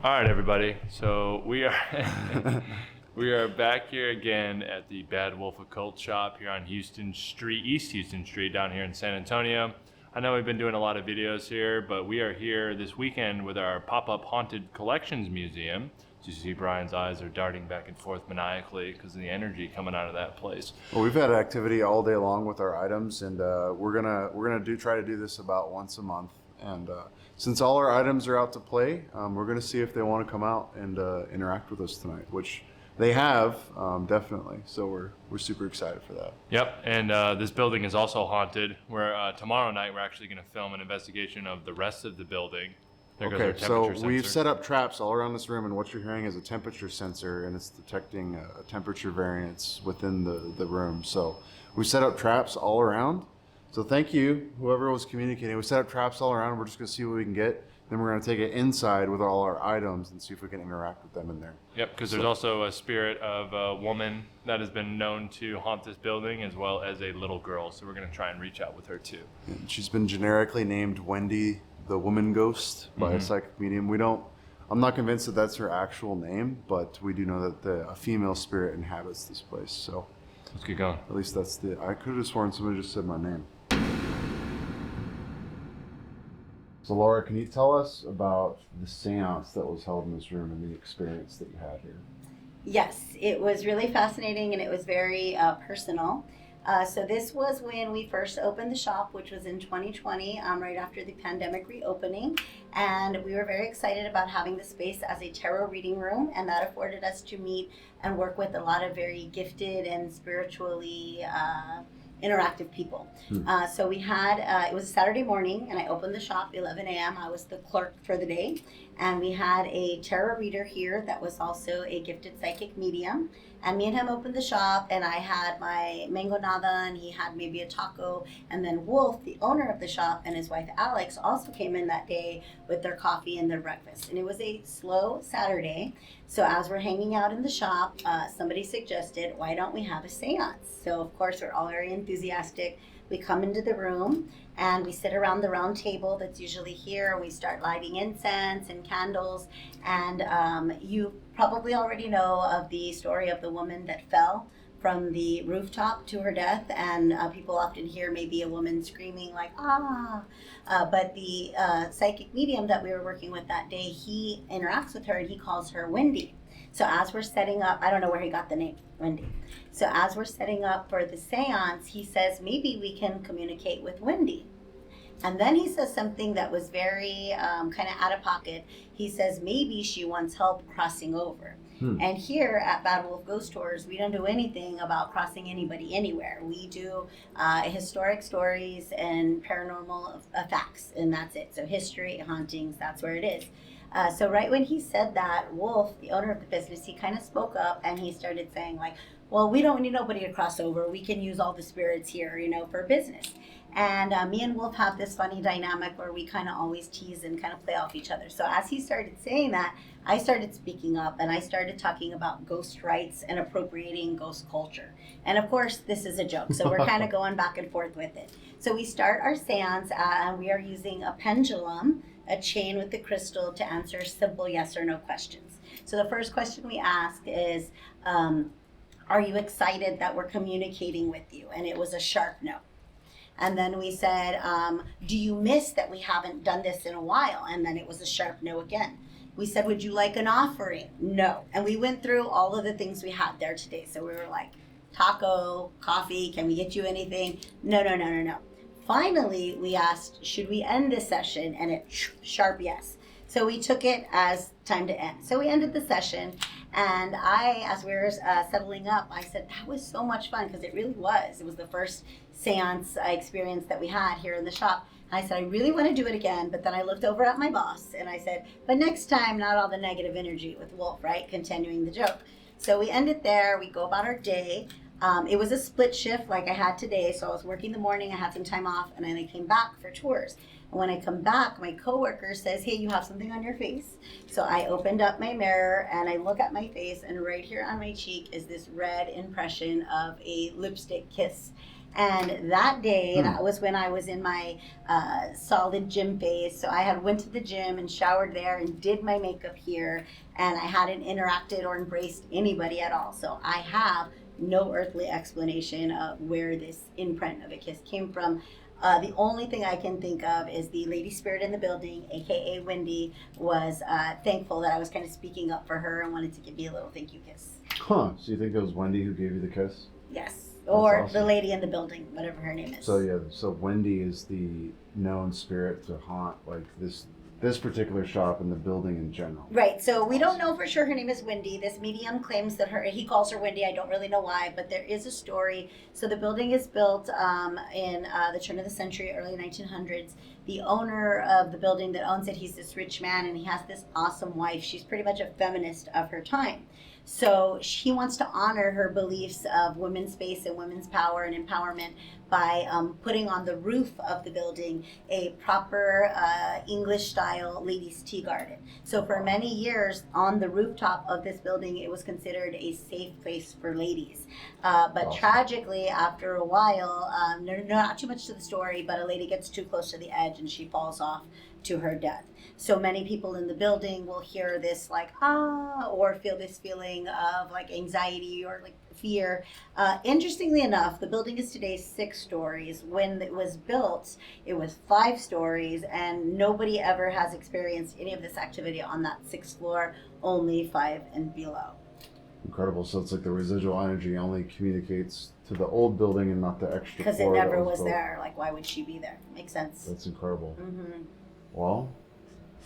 All right, everybody. So we are we are back here again at the Bad Wolf Occult shop here on Houston Street, East Houston Street, down here in San Antonio. I know we've been doing a lot of videos here, but we are here this weekend with our pop-up haunted collections museum. As you see, Brian's eyes are darting back and forth maniacally because of the energy coming out of that place. Well, we've had activity all day long with our items, and we're gonna try to do this about once a month. And since all our items are out to play, we're gonna see if they want to come out and interact with us tonight, which they have, definitely. So we're super excited for that. Yep, and this building is also haunted. Where tomorrow night we're actually going to film an investigation of the rest of the building. There goes our Okay, so temperature sensor. we've set up traps all around this room, and what you're hearing is a temperature sensor, and it's detecting a temperature variance within the room. So we set up traps all around. So thank you, whoever was communicating. We set up traps all around. We're just going to see what we can get. Then we're going to take it inside with all our items and see if we can interact with them in there. Yep, because there's also a spirit of a woman that has been known to haunt this building, as well as a little girl. So we're going to try and reach out with her too. And she's been generically named Wendy, the woman ghost, by a psychic medium. I'm not convinced that that's her actual name, but we do know that a female spirit inhabits this place. So Let's get going. at least I could have sworn somebody just said my name. So Laura, can you tell us about the seance that was held in this room and the experience that you had here? Yes, it was really fascinating and it was very personal. So this was when we first opened the shop, which was in 2020, right after the pandemic reopening. And we were very excited about having the space as a tarot reading room, and that afforded us to meet and work with a lot of very gifted and spiritually interactive people. So we had, it was a Saturday morning, and I opened the shop 11 a.m. I was the clerk for the day, and we had a tarot reader here that was also a gifted psychic medium. And me and him opened the shop, and I had my mango nada, and he had maybe a taco. And then Wolf, the owner of the shop, and his wife Alex also came in that day with their coffee and their breakfast. And it was a slow Saturday. So as we're hanging out in the shop, somebody suggested, why don't we have a seance? So of course, we're all very enthusiastic. We come into the room and we sit around the round table that's usually here. We start lighting incense and candles. And you probably already know of the story of the woman that fell from the rooftop to her death. And people often hear maybe a woman screaming like, ah. But the psychic medium that we were working with that day, he interacts with her and he calls her Wendy. So as we're setting up, I don't know where he got the name, Wendy. So as we're setting up for the seance, he says, maybe we can communicate with Wendy. And then he says something that was very kind of out of pocket. He says, maybe she wants help crossing over. And here at Bad Wolf Ghost Tours, we don't do anything about crossing anybody anywhere. We do historic stories and paranormal facts, and that's it. So history, hauntings, that's where it is. So right when he said that, Wolf, the owner of the business, he kind of spoke up and he started saying like, well, we don't need nobody to cross over. We can use all the spirits here, for business. And me and Wolf have this funny dynamic where we kind of always tease and kind of play off each other. So as he started saying that, I started speaking up and I started talking about ghost rights and appropriating ghost culture. And of course, this is a joke. So we're kind of going back and forth with it. So we start our seance and we are using a pendulum, a chain with the crystal, to answer simple yes or no questions. So the first question we ask is, are you excited that we're communicating with you? And it was a sharp no. And then we said, do you miss that we haven't done this in a while? And then it was a sharp no again. We said, would you like an offering? No. And we went through all of the things we had there today. So we were like, taco, coffee, can we get you anything? No. Finally, we asked, should we end this session? And it sharp yes. So we took it as time to end. So we ended the session, and as we were settling up, I said, that was so much fun, because it really was. It was the first seance experience that we had here in the shop. And I said, I really want to do it again, but then I looked over at my boss, and I said, but next time, not all the negative energy with Wolf, right? Continuing the joke. So we ended there. We go about our day. It was a split shift like I had today, so I was working the morning, I had some time off, and then I came back for tours. And when I come back, my coworker says, hey, you have something on your face. So I opened up my mirror and I look at my face, and right here on my cheek is this red impression of a lipstick kiss. And that day, that was when I was in my solid gym phase. So I had went to the gym and showered there and did my makeup here, and I hadn't interacted or embraced anybody at all. So I have no earthly explanation of where this imprint of a kiss came from. The only thing I can think of is the lady spirit in the building, aka Wendy, was thankful that I was kind of speaking up for her and wanted to give me a little thank you kiss. Huh. So you think it was Wendy who gave you the kiss? Yes. Or awesome. the lady in the building, whatever her name is. So yeah, so Wendy is the known spirit to haunt like this particular shop and the building in general. Right. So we don't know for sure her name is Wendy. This medium claims that he calls her Wendy. I don't really know why, but there is a story. So the building is built in the turn of the century, early 1900s. The owner of the building that owns it, he's this rich man, and he has this awesome wife. She's pretty much a feminist of her time. So he wants to honor her beliefs of women's space and women's power and empowerment by putting on the roof of the building a proper English-style ladies' tea garden. So for many years, on the rooftop of this building, it was considered a safe place for ladies. But tragically, after a while, not too much to the story, but a lady gets too close to the edge and she falls off to her death. So many people in the building will hear this like, or feel this feeling of like anxiety or like fear. Interestingly enough, the building is today 6 stories. When it was built, it was 5 stories, and nobody ever has experienced any of this activity on that 6th floor, only 5 and below. Incredible. So it's like the residual energy only communicates to the old building and not the extra floor. Because it never was built. there. Like, why would she be there? Makes sense. That's incredible. Mm-hmm. Well,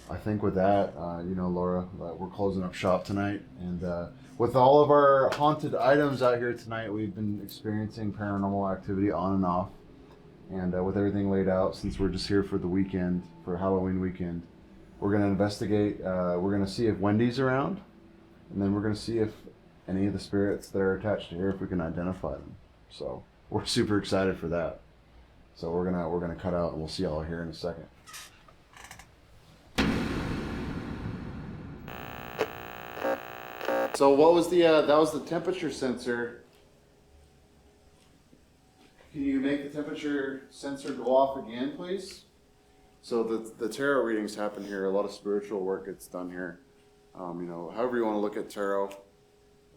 I think with that, Laura, we're closing up shop tonight. And with all of our haunted items out here tonight, we've been experiencing paranormal activity on and off. And with everything laid out, since we're just here for the weekend, for Halloween weekend, we're going to investigate. We're going to see if Wendy's around. And then we're going to see if any of the spirits that are attached to here, if we can identify them. So we're super excited for that. So we're gonna cut out, and we'll see y'all here in a second. So what was that was the temperature sensor. Can you make the temperature sensor go off again, please? So the tarot readings happen here. A lot of spiritual work gets done here. However you want to look at tarot,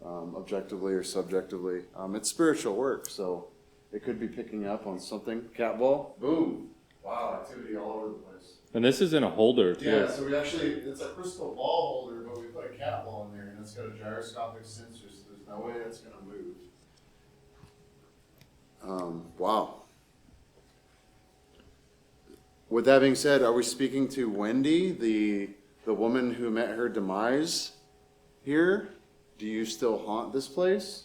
objectively or subjectively. It's spiritual work, so it could be picking up on something. Cat ball, boom. Wow, activity all over the place. And this is in a holder, too. Yeah, so it's a crystal ball holder, but we put a cat ball in there, and it's got a gyroscopic sensor, so there's no way it's going to move. Wow. With that being said, are we speaking to Wendy, the woman who met her demise here? Do you still haunt this place?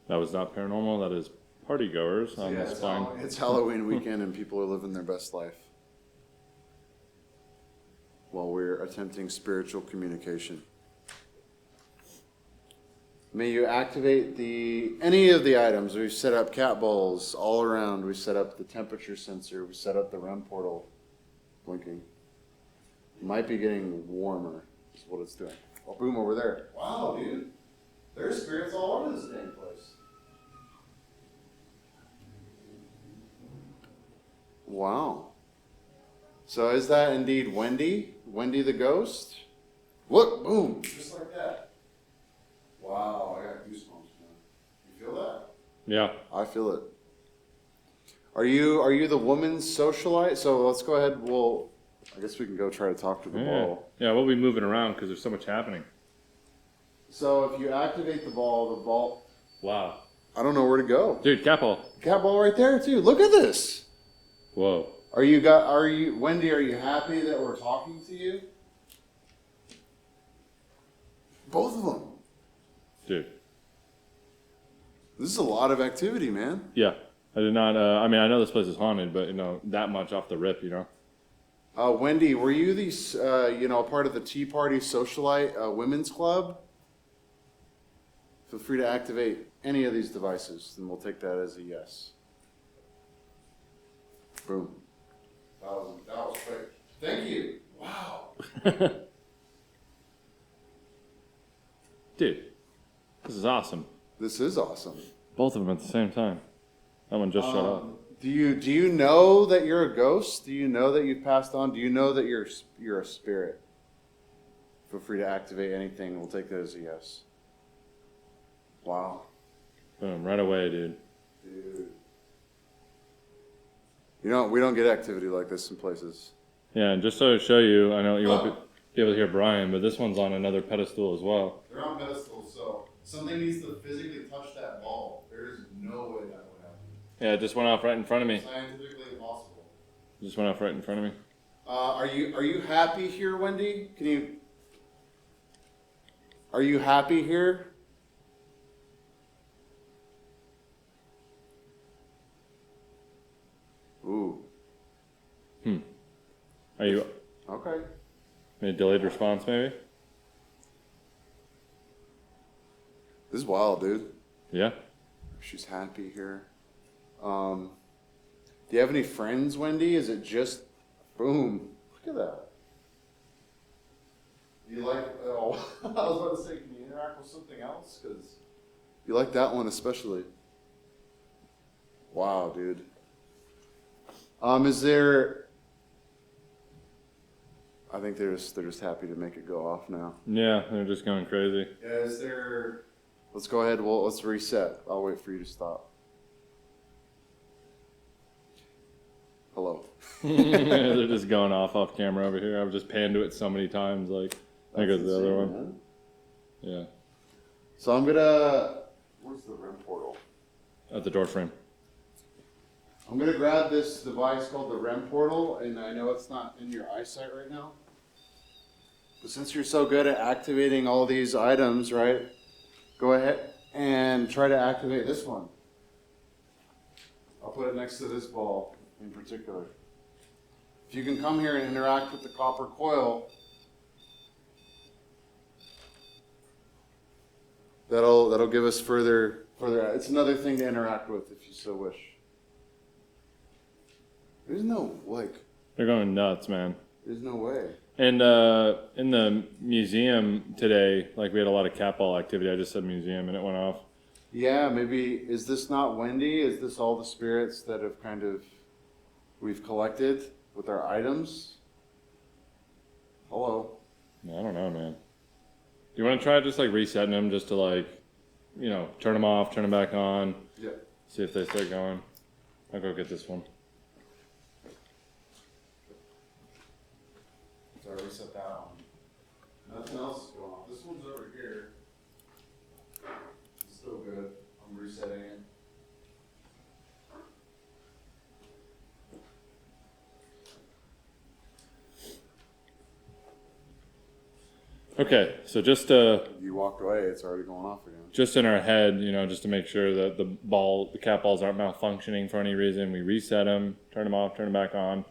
That was not paranormal. That is party goers on this spine. It's Halloween weekend and people are living their best life while we're attempting spiritual communication. May you activate any of the items. We've set up cat balls all around. We set up the temperature sensor. We set up the REM portal blinking. It might be getting warmer is what it's doing. Oh, boom, over there. Wow, dude. There's spirits all over this dang place. Wow. So is that indeed Wendy? Wendy the ghost? Look, boom, just like that. Wow, I got goosebumps, man. You feel that? Yeah. I feel it. Are you the woman's socialite? So let's go ahead. Well, I guess we can go try to talk to the ball. Yeah, we'll be moving around because there's so much happening. So if you activate the ball. Wow. I don't know where to go. Dude, cat ball. Cat ball right there too. Look at this. Whoa. Wendy, are you happy that we're talking to you? Both of them. Dude. This is a lot of activity, man. Yeah. I did not, I know this place is haunted, but, that much off the rip, Wendy, were you part of the Tea Party Socialite Women's Club? Feel free to activate any of these devices, and we'll take that as a yes. Boom. That was quick. Thank you. Wow. Dude. This is awesome. This is awesome. Both of them at the same time. That one just shut up. Do you know that you're a ghost? Do you know that you've passed on? Do you know that you're a spirit? Feel free to activate anything. We'll take that as a yes. Wow. Boom, right away, dude. Dude. You know, we don't get activity like this in places. Yeah, and just so to show you, I know you won't be able to hear Brian, but this one's on another pedestal as well. They're on pedestals, so something needs to physically touch that ball. There is no way that would happen. Yeah, it just went off right in front of me. Scientifically impossible. Just went off right in front of me. Are you happy here, Wendy? Are you happy here? Ooh. Are you Okay. a delayed response maybe? This is wild, dude. Yeah. She's happy here. Do you have any friends, Wendy? Is it just boom? Look at that. You like? Oh, I was about to say, can you interact with something else? Because you like that one especially. Wow, dude. Is there? I think they're just happy to make it go off now. Yeah, they're just going crazy. Yeah, is there? Let's go ahead. Well, let's reset. I'll wait for you to stop. Hello. They're just going off camera over here. I've just panned to it so many times, like there goes the other one. Man. Yeah. So I'm gonna. Where's the REM portal? At the door frame. I'm gonna grab this device called the REM portal, and I know it's not in your eyesight right now. But since you're so good at activating all these items, right? Go ahead and try to activate this one. I'll put it next to this ball in particular. If you can come here and interact with the copper coil, that'll give us further. It's another thing to interact with if you so wish. There's no They're going nuts, man. There's no way. And in the museum today, like we had a lot of cat ball activity. I just said museum and it went off. Yeah, maybe, is this not Wendy? Is this all the spirits that have we've collected with our items? Hello? I don't know, man. Do you want to try just like resetting them just to like, turn them off, turn them back on? Yeah. See if they start going. I'll go get this one. So I reset that one. Nothing else is going on. This one's over here. It's still good. I'm resetting it. Okay, so just You walked away, it's already going off again. just in our head, just to make sure that the cat balls aren't malfunctioning for any reason, we reset them, turn them off, turn them back on.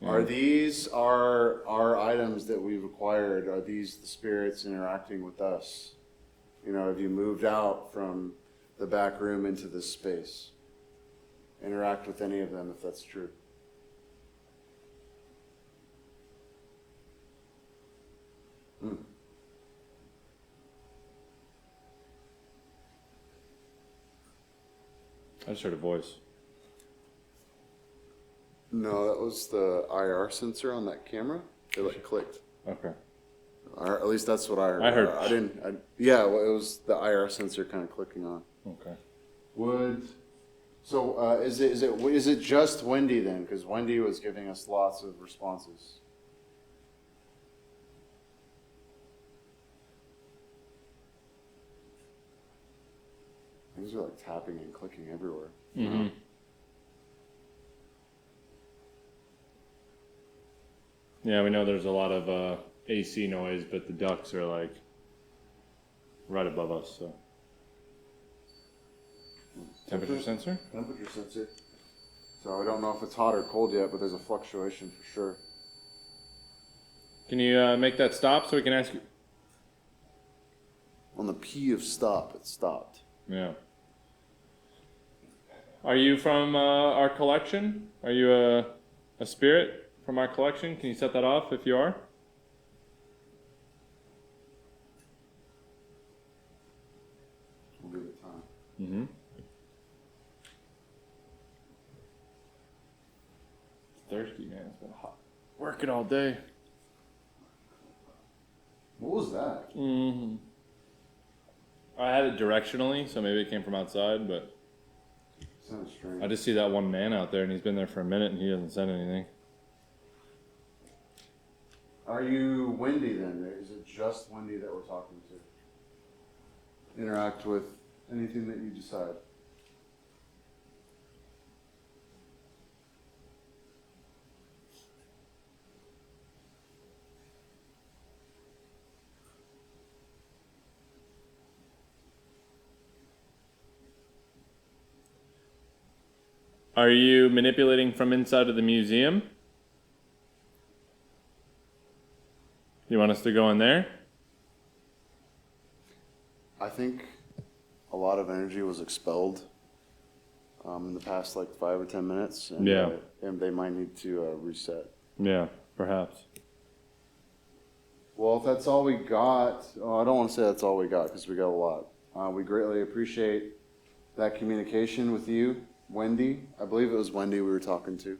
Are these our items that we've acquired? Are these the spirits interacting with us? Have you moved out from the back room into this space? Interact with any of them if that's true. I just heard a voice. No, that was the IR sensor on that camera. It clicked. Okay. At least that's what I heard. I heard. Well, it was the IR sensor kind of clicking on. Okay. So is it just Wendy then? Because Wendy was giving us lots of responses. Things are like tapping and clicking everywhere. Mm-hmm. Yeah, we know there's a lot of AC noise, but the ducts are like right above us. So temperature sensor. Temperature sensor. So I don't know if it's hot or cold yet, but there's a fluctuation for sure. Can you make that stop so we can ask you? On the P of stop, it stopped. Yeah. Are you from our collection? Are you a spirit from our collection? Can you set that off if you are? Mm-hmm. Thirsty, man. It's been hot. Working all day. What was that? Mm-hmm. I had it directionally, so maybe it came from outside, but Sounds strange. I just see that one man out there, and he's been there for a minute, and he hasn't said anything. Are you Wendy then? Is it just Wendy that we're talking to? Interact with anything that you decide. Are you manipulating from inside of the museum? You want us to go in there? I think a lot of energy was expelled in the past like 5 or 10 minutes. And, Yeah. And they might need to reset. Yeah, perhaps. Well, if that's all we got, I don't want to say that's all we got because we got a lot. We greatly appreciate that communication with you, Wendy. I believe it was Wendy we were talking to.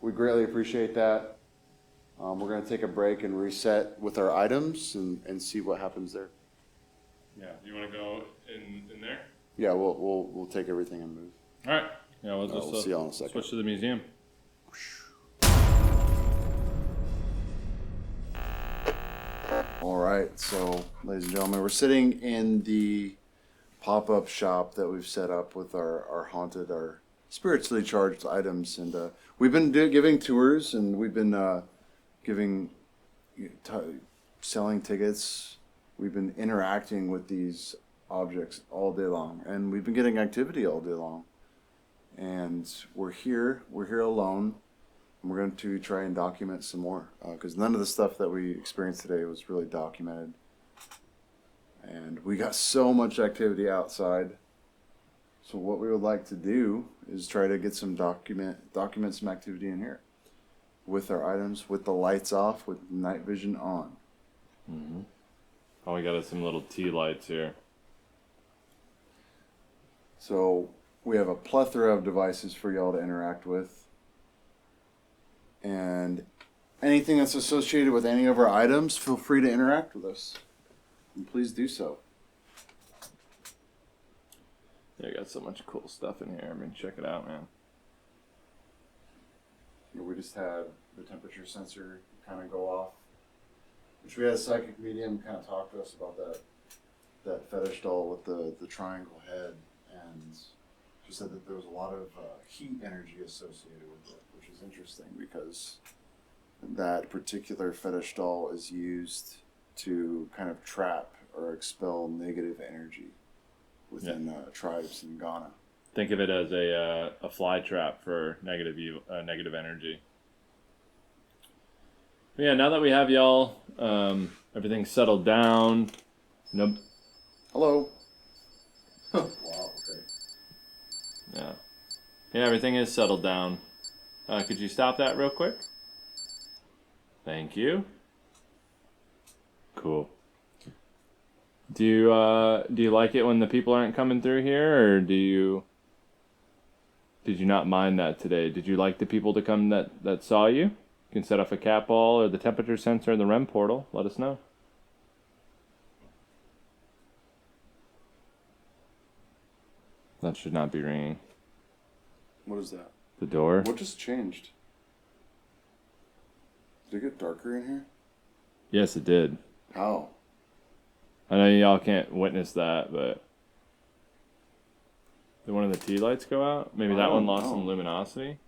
We greatly appreciate that. We're going to take a break and reset with our items and see what happens there. Yeah, you want to go in there? Yeah, we'll take everything and move. All right. Yeah, we'll just we'll see y'all in a second. switch to the museum. All right, so ladies and gentlemen, we're sitting in the pop-up shop that we've set up with our haunted, our spiritually charged items, and we've been giving tours, and we've been selling tickets. We've been interacting with these objects all day long, and we've been getting activity all day long. And we're here alone. We're going to try and document some more because none of the stuff that we experienced today was really documented. And we got so much activity outside. So what we would like to do is try to get some document some activity in here with our items, with the lights off, with night vision on. Mm-hmm. Oh, we got some little tea lights here. So we have a plethora of devices for y'all to interact with. And anything that's associated with any of our items, feel free to interact with us. And please do so. Yeah, I got so much cool stuff in here. I mean, check it out, man. We just had the temperature sensor kind of go off, which we had a psychic medium kind of talk to us about that fetish doll with the triangle head, and she said that there was a lot of heat energy associated with it, which is interesting because that particular fetish doll is used to kind of trap or expel negative energy within tribes in Ghana. Think of it as a fly trap for negative energy. But yeah, now that we have y'all, everything's settled down. Nope. Hello. Wow. Okay. Yeah. Yeah, everything is settled down. Could you stop that real quick? Thank you. Cool. Do you like it when the people aren't coming through here, or did you not mind that today? Did you like the people to come that saw you? You can set off a cat ball or the temperature sensor in the REM portal. Let us know. That should not be ringing. What is that? The door. What just changed? Did it get darker in here? Yes, it did. How? I know y'all can't witness that, but did one of the tea lights go out? Maybe that one lost some luminosity?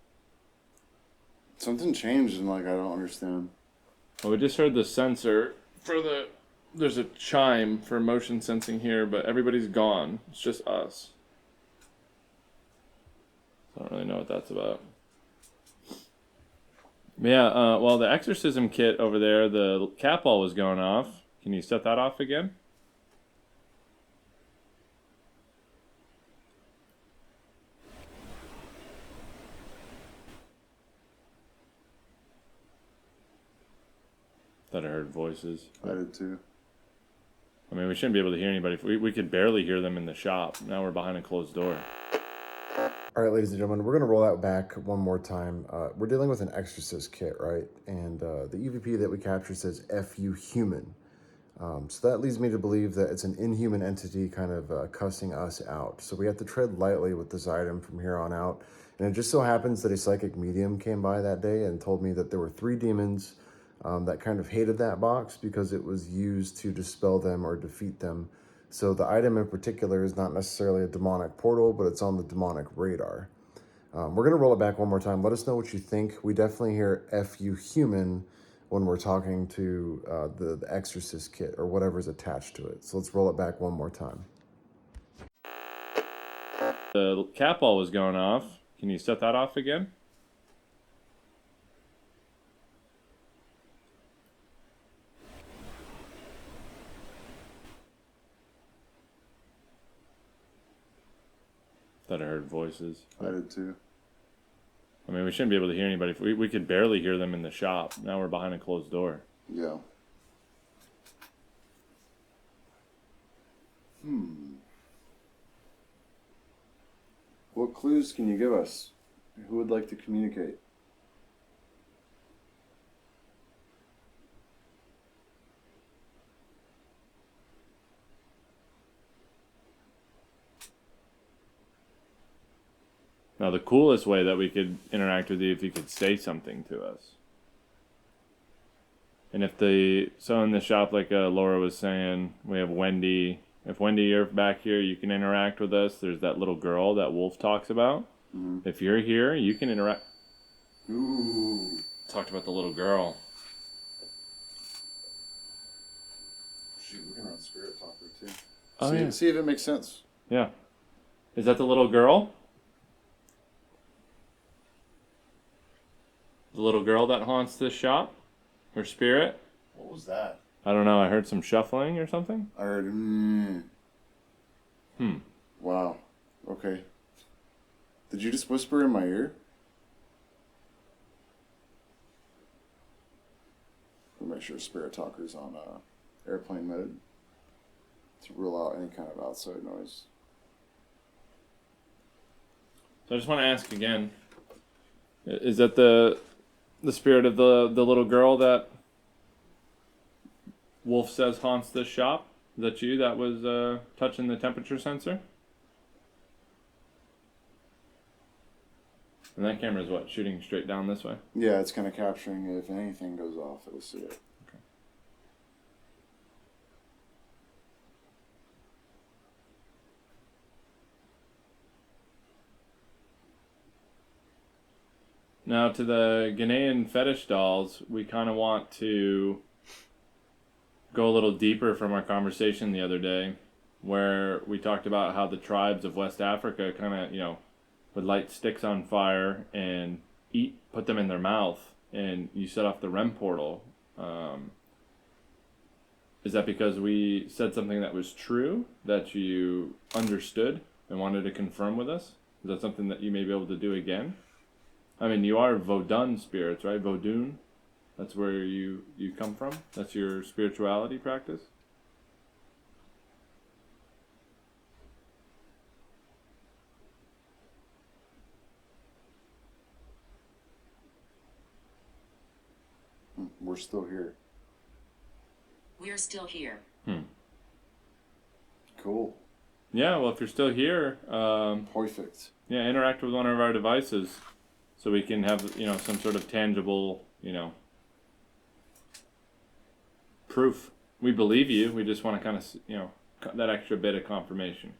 Something changed and I don't understand. Well, we just heard the sensor for there's a chime for motion sensing here, but everybody's gone. It's just us. I don't really know what that's about. Yeah, well, the exorcism kit over there, the cat ball was going off. Can you set that off again? Thought I heard voices. I did too. I mean, we shouldn't be able to hear anybody. We could barely hear them in the shop. Now we're behind a closed door. All right, ladies and gentlemen, we're going to roll that back one more time. We're dealing with an exorcist kit, right? And the EVP that we captured says "F-U human." So that leads me to believe that it's an inhuman entity kind of cussing us out. So we have to tread lightly with this item from here on out. And it just so happens that a psychic medium came by that day and told me that there were 3 demons that kind of hated that box because it was used to dispel them or defeat them. So the item in particular is not necessarily a demonic portal, but it's on the demonic radar. We're going to roll it back one more time. Let us know what you think. We definitely hear "F-U human" when we're talking to the exorcist kit or whatever's attached to it. So let's roll it back one more time. The cat ball was going off. Can you set that off again? Thought I heard voices. I did too. I mean, we shouldn't be able to hear anybody. We could barely hear them in the shop. Now we're behind a closed door. Yeah. What clues can you give us? Who would like to communicate? Now, the coolest way that we could interact with you if you could say something to us. And if so in the shop, like Laura was saying, we have Wendy. If Wendy, you're back here, you can interact with us. There's that little girl that Wolf talks about. Mm-hmm. If you're here, you can interact. Ooh. Talked about the little girl. Shoot, we can run Spirit Talker too. Oh, yeah. See if it makes sense. Yeah. Is that the little girl? The little girl that haunts this shop? Her spirit? What was that? I don't know. I heard some shuffling or something. I heard, Wow. Okay. Did you just whisper in my ear? We'll make sure Spirit Talker's on airplane mode to rule out any kind of outside noise. So I just want to ask again. Is that the spirit of the little girl that Wolf says haunts this shop? Is that you that was touching the temperature sensor? And that camera is what? Shooting straight down this way? Yeah, it's kind of capturing it. If anything goes off, it'll see it. Okay. Now, to the Ghanaian fetish dolls, we kind of want to go a little deeper from our conversation the other day, where we talked about how the tribes of West Africa kind of, would light sticks on fire and put them in their mouth, and you set off the REM portal. Is that because we said something that was true, that you understood and wanted to confirm with us? Is that something that you may be able to do again? I mean, you are Vodun spirits, right? Vodun? That's where you come from? That's your spirituality practice? We're still here. We're still here. Cool. Yeah, well, if you're still here, Perfect. yeah, interact with one of our devices so we can have, some sort of tangible, proof. We believe you. We just want to kind of, that extra bit of confirmation.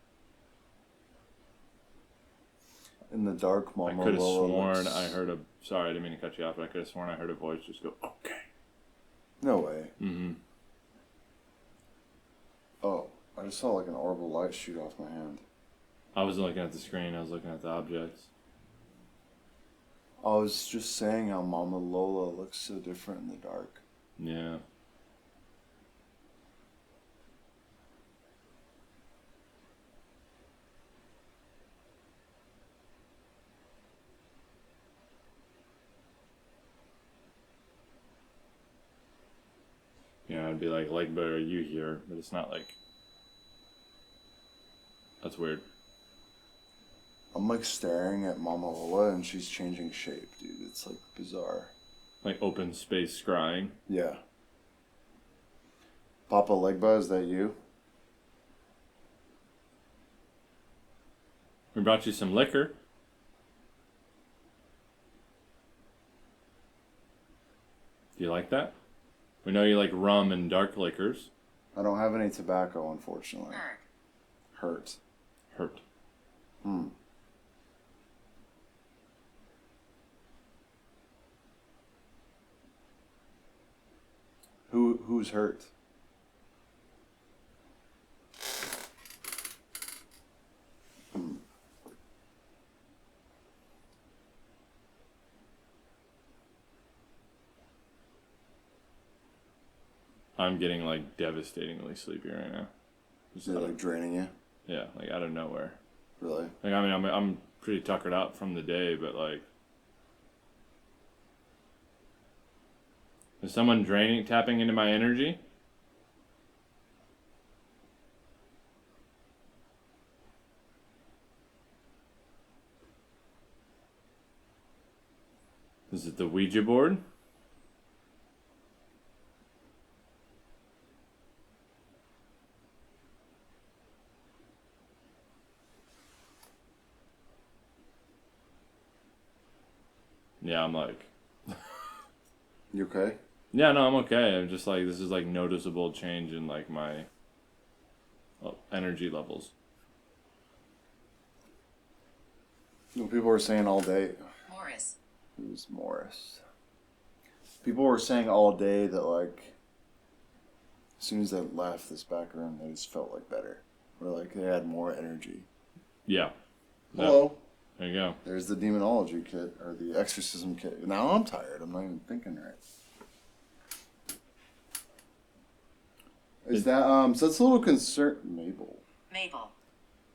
In the dark, Mama I could have Lola sworn looks- I heard a. Sorry, I didn't mean to cut you off, but I could have sworn I heard a voice just go, okay. No way. Mm-hmm. Oh, I just saw like an orb of light shoot off my hand. I wasn't looking at the screen. I was looking at the objects. I was just saying how Mama Lola looks so different in the dark. Yeah. Yeah, I'd be like, Legba, are you here? But it's not like... That's weird. I'm like staring at Mama Lola and she's changing shape, dude. It's like bizarre. Like open space scrying. Yeah. Papa Legba, is that you? We brought you some liquor. Do you like that? We know you like rum and dark liquors. I don't have any tobacco, unfortunately. Hurt. Hurt. Who's hurt? I'm getting like devastatingly sleepy right now. Is it like draining you? Yeah, like out of nowhere. Really? Like I mean, I'm pretty tuckered out from the day, but like, is someone tapping into my energy? Is it the Ouija board? Yeah, I'm like... You okay? Yeah, no, I'm okay. I'm just like, this is like noticeable change in like my energy levels. Well, people were saying all day. Morris. Who's Morris? People were saying all day that like, as soon as they left this back room, they just felt like better. Or like they had more energy. Yeah. Hello. There you go. There's the demonology kit, or the exorcism kit. Now I'm tired. I'm not even thinking right. Is that, so that's a little Mabel.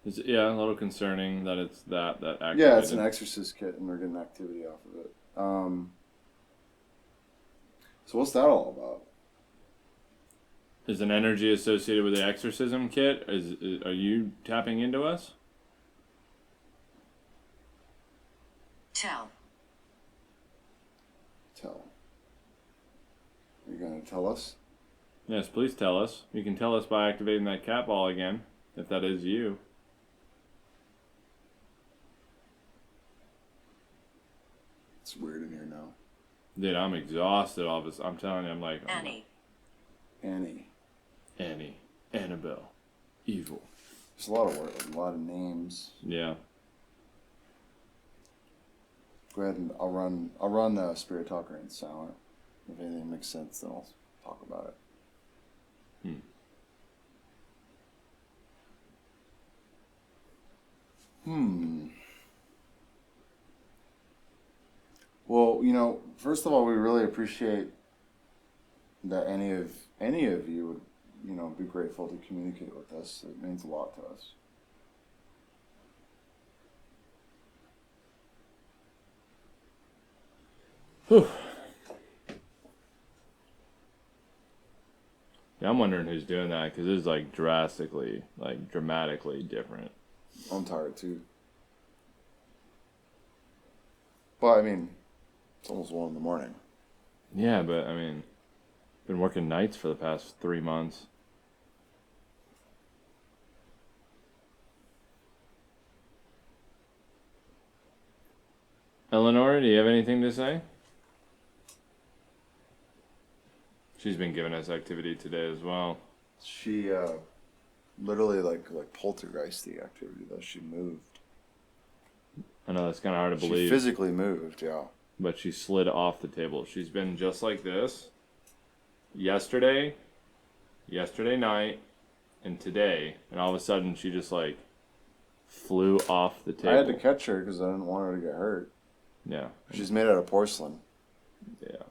Yeah, a little concerning that it's that activated. Yeah, it's an exorcist kit, and they're getting activity off of it. So what's that all about? Is an energy associated with the exorcism kit? Are you tapping into us? Tell. Are you going to tell us? Yes, please tell us. You can tell us by activating that cat ball again, if that is you. It's weird in here now. Dude, I'm exhausted all this. I'm telling you, I'm like... Annie. Annie. Annabelle. Evil. There's a lot of words, a lot of names. Yeah. Go ahead and I'll run Spirit Talker in silent. If anything makes sense, then I'll talk about it. Well, first of all, we really appreciate that any of you would, be grateful to communicate with us. It means a lot to us. Whew. Yeah, I'm wondering who's doing that, because it's like dramatically different. I'm tired too. But I mean, it's almost 1 a.m. Yeah, but I mean, been working nights for the past 3 months. Eleanor, do you have anything to say? She's been giving us activity today as well. She literally like poltergeisty activity though. She moved. I know that's kind of hard to believe. She physically moved, yeah. But she slid off the table. She's been just like this yesterday night, and today, and all of a sudden she just like flew off the table. I had to catch her because I didn't want her to get hurt. Yeah. She's made out of porcelain. Yeah.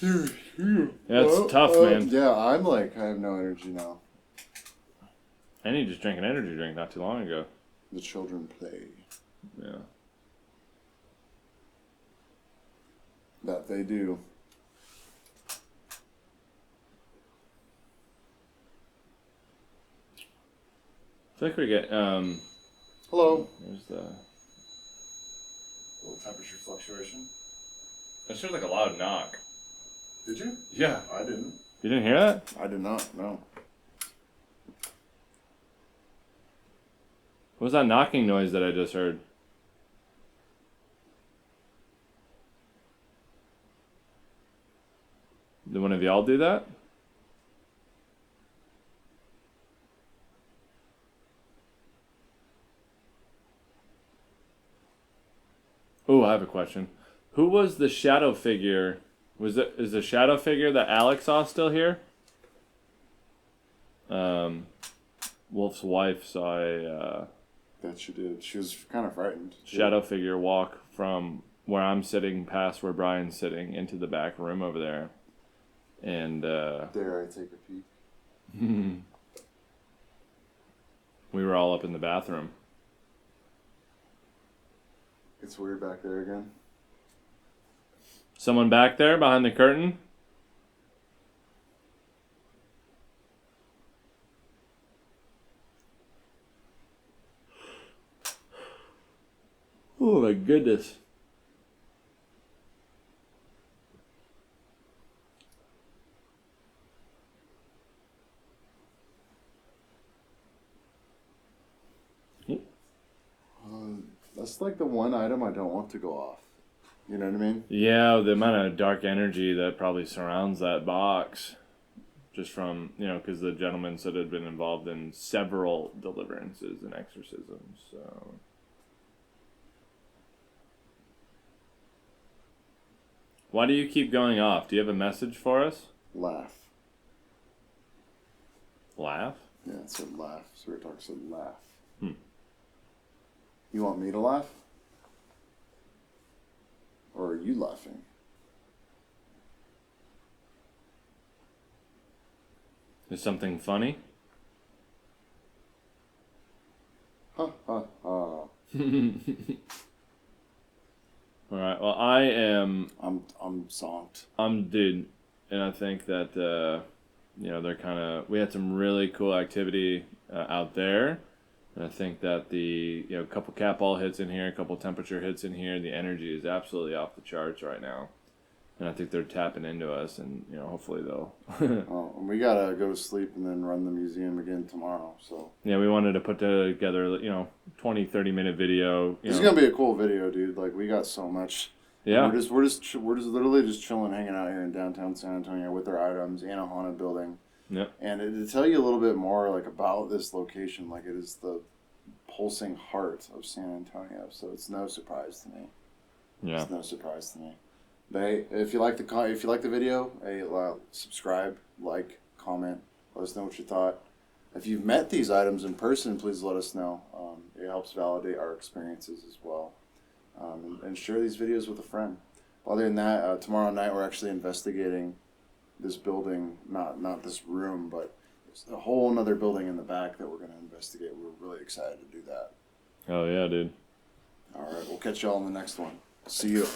That's tough, man. Yeah, I have no energy now. And you just drank an energy drink not too long ago. The children play. Yeah. That they do. feel like we get Hello. There's the. A little temperature fluctuation. That's just like a loud knock. Did you? Yeah. I didn't. You didn't hear that? I did not. No. What was that knocking noise that I just heard? Did one of y'all do that? Oh, I have a question. Who was the shadow figure? Is the shadow figure that Alex saw still here? Wolf's wife saw a That she did. She was kind of frightened. shadow figure walk from where I'm sitting past where Brian's sitting into the back room over there. And Dare I take a peek? we were all up in the bathroom. It's weird back there again. Someone back there behind the curtain? Oh my goodness. That's like the one item I don't want to go off. You know what I mean? Yeah, the amount of dark energy that probably surrounds that box. Just from, because the gentleman said had been involved in several deliverances and exorcisms, so. Why do you keep going off? Do you have a message for us? Laugh. Laugh? Yeah, it said laugh. Spirit Talk said laugh. Hmm. You want me to laugh? Or are you laughing? Is something funny? Ha ha ha. All right. Well, I'm zonked. dude, and I think that they're kind of. We had some really cool activity out there, and I think that the couple cat ball hits in here, a couple temperature hits in here. The energy is absolutely off the charts right now, and I think they're tapping into us, and hopefully they'll. Oh, and we gotta go to sleep and then run the museum again tomorrow. So Yeah, we wanted to put together 20-30 minute video. This is gonna be a cool video, dude. Like we got so much. Yeah. We're just literally just chilling, hanging out here in downtown San Antonio with our items in a haunted building. Yeah. And to tell you a little bit more like about this location, like it is the pulsing heart of San Antonio. So it's no surprise to me. Yeah. It's no surprise to me. But hey, if you like the video, hey, subscribe, like, comment, let us know what you thought. If you've met these items in person, please let us know. It helps validate our experiences as well. And share these videos with a friend. Other than that, tomorrow night we're actually investigating this building, not this room, but there's a whole other building in the back that we're going to investigate. We're really excited to do that. Oh yeah, dude. All right, we'll catch y'all in the next one. See you.